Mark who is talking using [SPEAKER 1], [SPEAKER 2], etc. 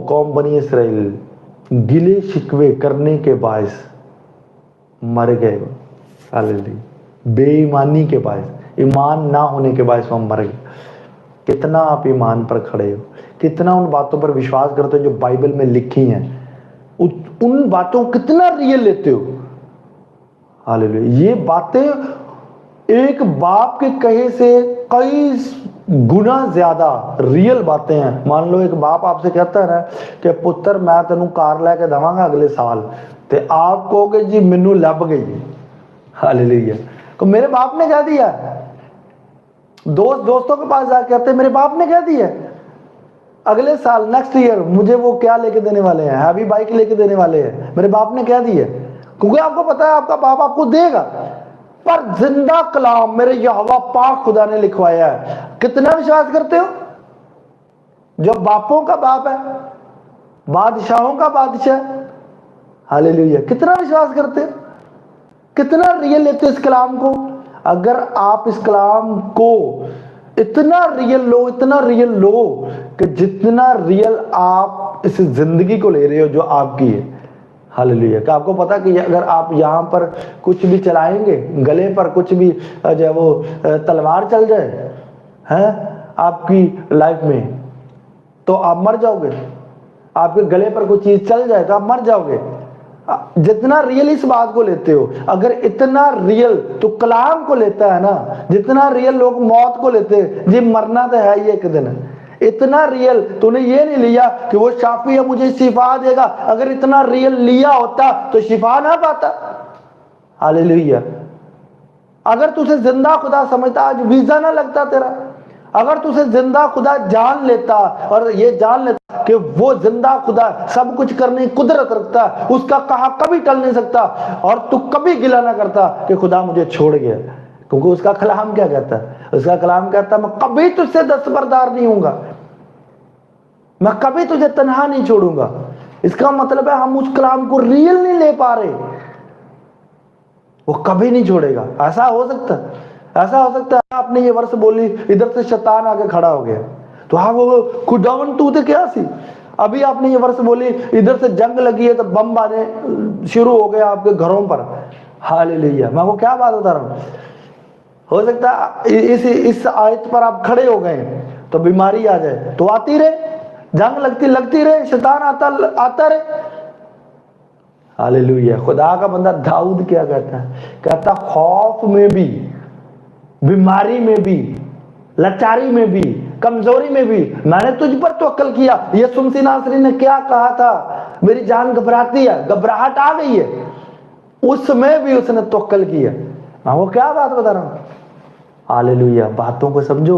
[SPEAKER 1] कौम बनी इसराइल गिले शिकवे करने के बायस मर गए। हालेलुया। बेईमानी के बायस, ईमान ना होने के बायस हम मर गए। कितना आप ईमान पर खड़े हो, कितना उन बातों पर विश्वास करते हो जो बाइबल में लिखी हैं, उन बातों को कितना रियल लेते हो। हालेलुया। ये बातें एक बाप के कहे से कई गुना ज्यादा रियल बातें हैं। मान लो एक बाप आपसे कहता है ना कि पुत्र मैं तेनू कार लेके देवांगा अगले साल, तो आप कहोगे जी मैनू लभ गई। हालेलुया। तो मेरे बाप ने कह दिया। दोस्तों के पास जाके कहते मेरे बाप ने कह दिया अगले साल नेक्स्ट ईयर मुझे वो क्या लेके देने वाले हैं, हैवी बाइक लेके देने वाले हैं, मेरे बाप ने कह दिया। क्योंकि आपको पता है आपका बाप आपको देगा। पर जिंदा कलाम मेरे यहोवा पाक खुदा ने लिखवाया है। कितना विश्वास करते हो? जो बापों का बाप है, बादशाहों का बादशाह। हालेलुया। कितना विश्वास करते हो, कितना रियल लेते हो इस कलाम को। अगर आप इस कलाम को इतना रियल लो, इतना रियल लो कि जितना रियल आप इस जिंदगी को ले रहे हो जो आपकी है। हालेलुया। कि आपको पता कि अगर आप यहाँ पर कुछ भी चलाएंगे, गले पर कुछ भी जो है वो तलवार चल जाए है आपकी लाइफ में, तो आप मर जाओगे। आपके गले पर कोई चीज चल जाए तो आप मर जाओगे। जितना रियल इस बात को लेते हो, अगर इतना रियल तो कलाम को लेता है ना, जितना रियल लोग मौत को लेते हैं, जी मरना तो है ही एक दिन। इतना रियल तूने ये नहीं लिया कि वो शाफी है मुझे शिफा देगा। अगर इतना रियल लिया होता तो शिफा ना पाता। हालेलुया। अगर तुझे जिंदा खुदा समझता आज वीजा ना लगता तेरा। अगर तुझे जिंदा खुदा जान लेता और ये जान लेता कि वो जिंदा खुदा सब कुछ करने की कुदरत रखता, उसका कहा कभी टल नहीं सकता, और तू कभी गिला ना करता कि खुदा मुझे छोड़ गया। क्योंकि उसका कलाम क्या कहता है? उसका कलाम कहता है मैं कभी तुझसे दस्तबरदार नहीं हूंगा, मैं कभी तुझे तन्हा नहीं छोड़ूंगा। इसका मतलब है हम उस कलाम को रियल नहीं ले पा रहे। वो कभी नहीं छोड़ेगा। ऐसा हो सकता है, ऐसा हो सकता है आपने ये वर्ष बोली, इधर से शैतान आके खड़ा हो गया तो हाँ वो खुदावन तू थे क्या सी। अभी आपने ये वर्ष बोली, इधर से जंग लगी है तो बम आने शुरू हो गया आपके घरों पर। हालेलुया। मैं वो क्या बात बता रहा हूँ। हो सकता है इस आयत पर आप खड़े हो गए तो बीमारी आ जाए तो आती रहे, जंग लगती रहे, शैतान आता रहे। हालेलुया। खुदा का बंदा दाऊद क्या कहता है? कहता खौफ में भी, बीमारी में भी, लाचारी में भी, कमजोरी में भी मैंने तुझ पर तवक्कल किया। ये सुमसी नासरी ने क्या कहा था? मेरी जान घबराती है, घबराहट आ गई है, उसमें भी उसने तवक्कल किया। मैं वो क्या बात बता रहा हूं। हालेलुया। बातों को समझो।